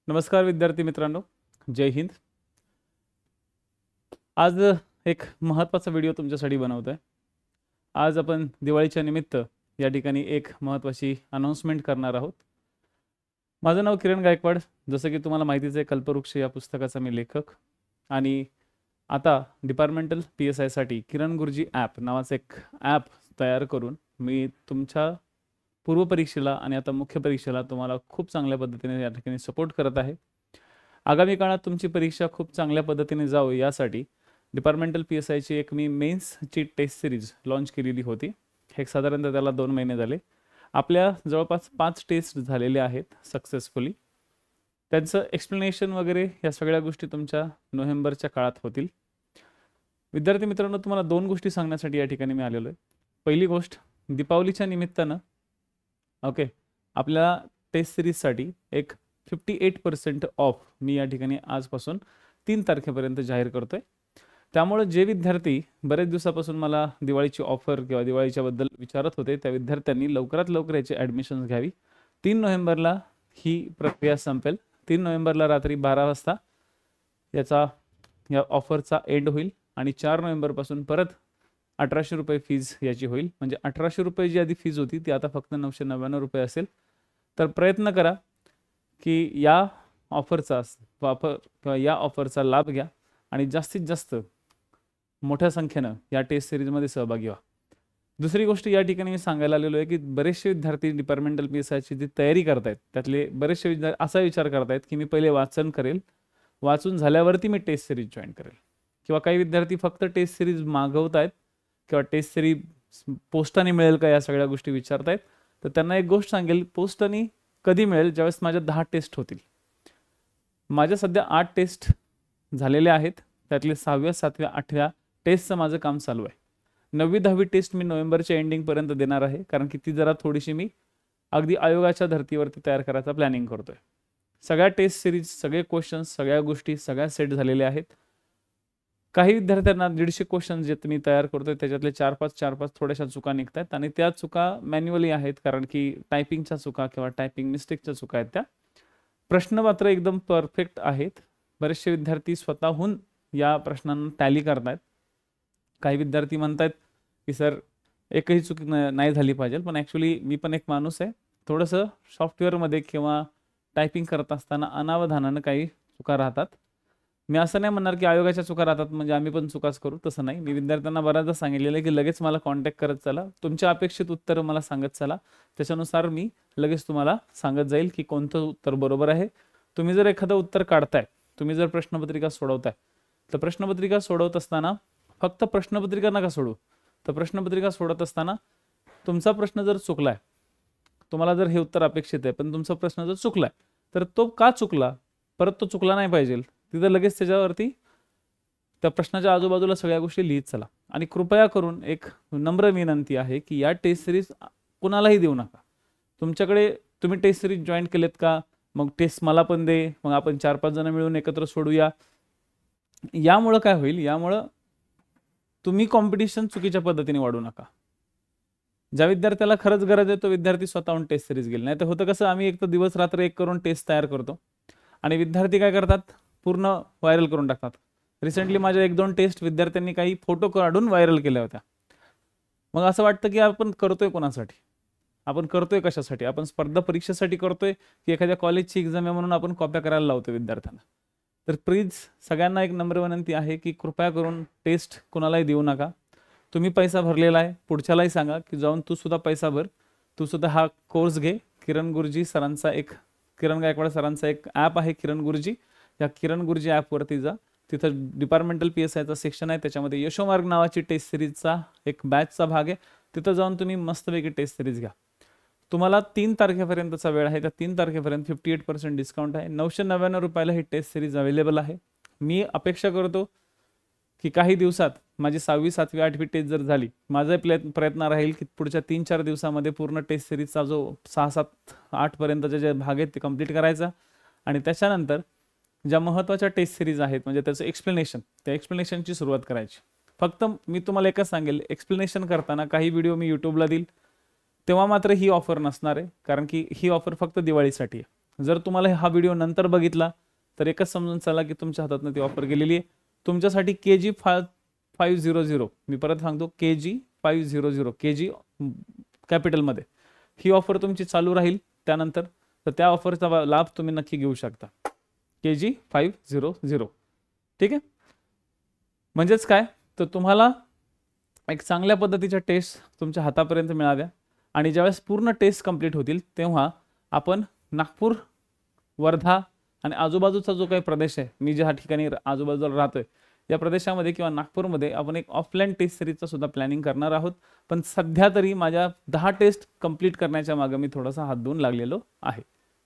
नमस्कार विद्यार्थी मित्रांनो, जय हिंद। आज एक महत्त्वाचा व्हिडिओ तुमच्यासाठी बनवतोय। आज आपण दिवाळीच्या निमित्त या ठिकाणी एक महत्त्वाची अनाउन्समेंट करणार आहोत। माझं नाव किरण गायकवाड, जसं की तुम्हाला माहितीच आहे, कल्पवृक्ष या पुस्तकाचा मी लेखक आणि आता डिपार्टमेंटल PSI साठी किरण गुरुजी ॲप नावाचं एक ॲप तयार करून मी तुमच्या पूर्व परीक्षेला आणि आता मुख्य परीक्षेला तुम्हाला खूप चांगल्या पद्धतीने या ठिकाणी सपोर्ट करत आहे। आगामी काळात तुमची परीक्षा खूप चांगल्या पद्धतीने जावो यासाठी डिपार्टमेंटल PSI ची एक मी मेन्सची टेस्ट सिरीज लॉन्च केलेली होती। हे साधारणतः त्याला 2 महिने झाले। आपल्या जवळपास 5 टेस्ट झालेले आहेत सक्सेसफुली। त्यांचं एक्सप्लेनेशन वगैरे या सगळ्या गोष्टी तुमच्या नोव्हेंबरच्या काळात होतील। विद्यार्थी मित्रांनो, तुम्हाला 2 गोष्टी सांगण्यासाठी या ठिकाणी मी आलेलो आहे। पहिली गोष्ट, दीपावलीच्या निमित्तानं आपल्या टेस्ट सिरीजसाठी एक 58% ऑफ मी या ठिकाणी आजपासून 3 तारखेपर्यंत जाहीर करतोय। त्यामुळे जे विद्यार्थी बरेच दिवसापासून मला दिवाळीची ऑफर किंवा दिवाळीच्या बद्दल विचारत होते, त्या विद्यार्थ्यांनी लवकरात लवकर याची ॲडमिशन्स घ्यावी। 3 नोव्हेंबरला ही प्रक्रिया संपेल। 3 नोव्हेंबरला रात्री 12 वाजता या ऑफरचा एंड होईल आणि 4 नोव्हेंबरपासून परत 1800 रुपये फीज याची होईल। म्हणजे 1800 रुपये जी आधी फीज होती ती आता फक्त 999 रुपये असेल। तर प्रयत्न करा की या ऑफरचा वापर किंवा या ऑफरचा लाभ घ्या आणि जास्तीत जास्त मोठ्या संख्येनं या टेस्ट सिरीजमध्ये सहभागी व्हा। दुसरी गोष्ट या ठिकाणी मी सांगायला आलेलो आहे की बरेचसे विद्यार्थी डिपार्टमेंटल PSIची जी तयारी करतायत त्यातले बरेचसे विद्यार्थी असा विचार करतायत की मी पहिले वाचन करेल, वाचून झाल्यावरती मी टेस्ट सिरीज जॉईन करेल, किंवा काही विद्यार्थी फक्त टेस्ट सिरीज मागवतायत किंवा टेस्ट सिरीज पोस्टाने मिळेल का या सगळ्या गोष्टी विचारतायत। तर त्यांना एक गोष्ट सांगेल, पोस्टाने कधी मिळेल, ज्यावेळेस माझ्या 10 टेस्ट होतील। माझ्या सध्या 8 टेस्ट झालेले आहेत, त्यातले 6व्या 7व्या 8व्या टेस्टचं माझं काम चालू आहे। 9वी 10वी टेस्ट मी नोव्हेंबरच्या एंडिंगपर्यंत देणार आहे, कारण की ती जरा थोडीशी मी अगदी आयोगाच्या धर्तीवरती तयार करायचा प्लॅनिंग करतोय। सगळ्या टेस्ट सिरीज, सगळे क्वेश्चन्स, सगळ्या गोष्टी सगळ्या सेट झालेल्या आहेत। काही विद्यार्थ्यांना 150 क्वेश्चन जे मी तयार करतोय त्याच्यातले 4-5 थोड्याशा चुका निघतात आणि त्या चुका मॅन्युअली आहेत, कारण की टायपिंगच्या चुका किंवा टायपिंग मिस्टेकच्या चुका आहेत। त्या प्रश्न मात्र एकदम परफेक्ट आहेत। बरेचसे विद्यार्थी स्वतःहून या प्रश्नांना टॅली करतायत। काही विद्यार्थी म्हणतात की सर एकही चूक नाही झाली पाहिजे, पण ॲक्च्युली मी पण एक माणूस आहे, थोडंसं सॉफ्टवेअरमध्ये किंवा टायपिंग करत असताना अनावधानानं काही चुका राहतात। मी असं नाही म्हणणार की आयोगाच्या चुका राहतात म्हणजे आम्ही पण चुकाच करू, तसं नाही। मी विद्यार्थ्यांना बऱ्याचदा सांगितलेलं आहे की लगेच मला कॉन्टॅक्ट करत चला, तुमच्या अपेक्षित उत्तरं मला सांगत चला, त्याच्यानुसार मी लगेच तुम्हाला सांगत जाईल की कोणतं उत्तर बरोबर आहे। तुम्ही जर एखादं उत्तर काढताय, तुम्ही जर प्रश्नपत्रिका सोडवताय, तर प्रश्नपत्रिका सोडवत असताना फक्त प्रश्नपत्रिका नका सोडू। तर प्रश्नपत्रिका सोडत असताना तुमचा प्रश्न जर चुकलाय, तुम्हाला जर हे उत्तर अपेक्षित आहे पण तुमचा प्रश्न जर चुकलाय, तर तो का चुकला, परत तो चुकला नाही पाहिजे, तिथं लगेच त्याच्यावरती त्या प्रश्नाच्या आजूबाजूला सगळ्या गोष्टी लिहित चला। आणि कृपया करून एक नम्र विनंती आहे की या टेस्ट सिरीज कुणालाही देऊ नका। तुमच्याकडे तुम्ही टेस्ट सिरीज जॉईन केलेत का, मग टेस्ट मला पण दे, मग आपण 4-5 जण मिळून एकत्र सोडूया। यामुळं काय होईल, यामुळं तुम्ही कॉम्पिटिशन चुकीच्या पद्धतीने वाढू नका। ज्या विद्यार्थ्याला खरंच गरज आहे तो विद्यार्थी स्वतःहून टेस्ट सिरीज घेईल। नाही तर होतं कसं, आम्ही एक तर दिवस रात्र एक करून टेस्ट तयार करतो आणि विद्यार्थी काय करतात, पूर्ण व्हायरल करून टाकतात। रिसेंटली माझ्या 1-2 टेस्ट विद्यार्थ्यांनी काही फोटो काढून व्हायरल केल्या होत्या। मग असं वाटतं की आपण करतोय कोणासाठी, आपण करतोय कशासाठी, आपण स्पर्धा परीक्षेसाठी करतोय की एखाद्या कॉलेजची एक्झाम आहे म्हणून आपण कॉप्या करायला लावतोय विद्यार्थ्यांना। तर प्लीज सगळ्यांना एक नम्र विनंती आहे की कृपया करून टेस्ट कुणालाही देऊ नका। तुम्ही पैसा भरलेला आहे, पुढच्यालाही सांगा की जाऊन तू सुद्धा पैसा भर, तू सुद्धा हा कोर्स घे। किरण गायकवाड सरांचा एक ॲप आहे किरण गुरुजी, या किरण गुरुजी ॲपवरती जा, तिथं डिपार्टमेंटल PSIचा सेक्शन आहे, त्याच्यामध्ये यशोमार्ग नावाची टेस्ट सिरीजचा एक बॅचचा भाग आहे, तिथं जाऊन तुम्ही मस्तपैकी टेस्ट सिरीज घ्या। तुम्हाला 3 तारखेपर्यंतचा वेळ आहे, त्या 3 तारखेपर्यंत 58% डिस्काउंट आहे। 999 रुपयाला ही टेस्ट सिरीज अवेलेबल आहे। मी अपेक्षा करतो की काही दिवसात माझी 6वी 7वी 8वी टेस्ट जर झाली, माझा प्रयत्न राहील की पुढच्या 3-4 दिवसामध्ये पूर्ण टेस्ट सिरीजचा जो 6-7-8 पर्यंतचे जे भाग आहेत ते कंप्लीट करायचा आणि त्याच्यानंतर ज्या महत्त्वाच्या टेस्ट सिरीज आहेत म्हणजे त्याचं एक्सप्लेनेशन, त्या एक्सप्लेनेशनची सुरुवात करायची। फक्त मी तुम्हाला एकच सांगेल, एक्सप्लेनेशन करताना काही व्हिडिओ मी यूट्यूबला देईल तेव्हा मात्र ही ऑफर नसणार आहे, कारण की ही ऑफर फक्त दिवाळीसाठी आहे। जर तुम्हाला हा व्हिडिओ नंतर बघितला तर एकच समजून चला की तुमच्या हातातनं ती ऑफर गेलेली आहे. तुमच्यासाठी KG 500, मी परत सांगतो KG 500, KG कॅपिटलमध्ये ही ऑफर तुमची चालू राहील त्यानंतर. तर त्या ऑफरचा लाभ तुम्ही नक्की घेऊ शकता. KG 500, ठीक आहे. म्हणजेच काय, तर तुम्हाला एक चांगल्या पद्धतीच्या टेस्ट तुमच्या हातापर्यंत मिळाव्या आणि ज्यावेळेस पूर्ण टेस्ट कंप्लीट होतील तेव्हा आपण नागपूर, वर्धा आणि आजूबाजूचा जो काही प्रदेश आहे, मी ज्या ठिकाणी आजूबाजूला राहतोय या प्रदेशामध्ये किंवा नागपूरमध्ये आपण एक ऑफलाईन टेस्ट सिरीजचं सुद्धा प्लॅनिंग करणार आहोत. पण सध्या तरी माझ्या 10 टेस्ट कंप्लीट करण्याच्या मागे मी थोडासा हात धुवून लागलेलो आहे.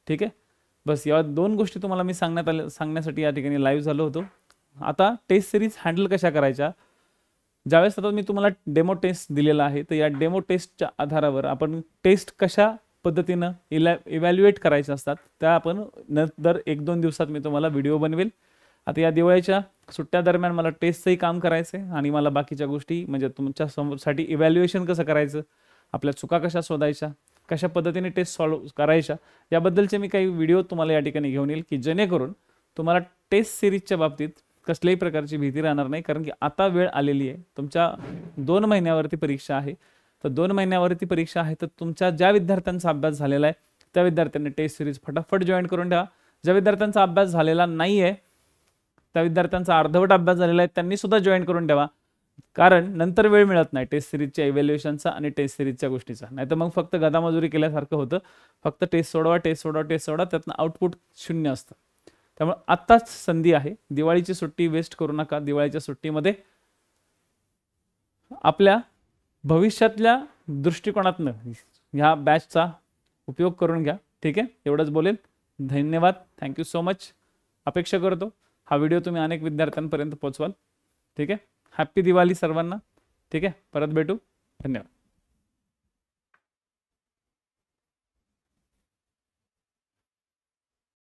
ठीक आहे. बस या 2 गोष्टी तुम्हाला मी सांगण्यासाठी या ठिकाणी लाईव्ह झालो होतो. आता टेस्ट सिरीज हँडल कशा करायच्या, ज्यावेळेस आता मी तुम्हाला डेमो टेस्ट दिलेला आहे तर या डेमो टेस्टच्या आधारावर आपण टेस्ट कशा पद्धतीनं इव्हॅल्युएट करायचे असतात त्या आपण दर 1-2 दिवसात मी तुम्हाला व्हिडिओ बनवेल. आता या दिवाळीच्या सुट्ट्या दरम्यान मला टेस्टचंही काम करायचं आहे आणि मला बाकीच्या गोष्टी म्हणजे तुमच्यासाठी इव्हॅल्युएशन कसं करायचं, आपल्या चुका कशा शोधायच्या, कशा पद्धतीने टेस्ट सॉल्व्ह करायच्या याबद्दलचे मी काही व्हिडिओ तुम्हाला या ठिकाणी घेऊन येईल की जेणेकरून तुम्हाला टेस्ट सिरीजच्या बाबतीत कसल्याही प्रकारची भीती राहणार नाही. कारण की आता वेळ आलेली आहे, तुमच्या 2 महिन्यावरती परीक्षा आहे. तर 2 महिन्यावरती परीक्षा आहे तर तुमच्या ज्या विद्यार्थ्यांचा अभ्यास झालेला आहे त्या विद्यार्थ्यांनी टेस्ट सिरीज फटाफट जॉईन करून द्या. ज्या विद्यार्थ्यांचा अभ्यास झालेला नाही आहे त्या विद्यार्थ्यांचा अर्धवट अभ्यास झालेला आहे त्यांनी सुद्धा जॉईन करून ठेवा. कारण नंतर वेळ मिळत नाही टेस्ट सिरीजच्या इव्हॅल्युएशनचा आणि टेस्ट सिरीजच्या गोष्टीचा. नाहीतर मग फक्त गदामजुरी केल्यासारखं होतं. फक्त टेस्ट सोडवा त्यातनं आउटपुट 0 असतं. त्यामुळे आत्ताच संधी आहे. दिवाळीची सुट्टी वेस्ट करू नका. दिवाळीच्या सुट्टीमध्ये आपल्या भविष्यातल्या दृष्टिकोनातनं ह्या बॅचचा उपयोग करून घ्या. ठीक आहे. एवढंच बोलेल. धन्यवाद. Thank you so much. अपेक्षा करतो हा व्हिडिओ तुम्ही अनेक विद्यार्थ्यांपर्यंत पोहोचवाल. ठीक आहे. हॅप्पी दिवाळी सर्वांना. ठीक आहे. परत भेटू. धन्यवाद.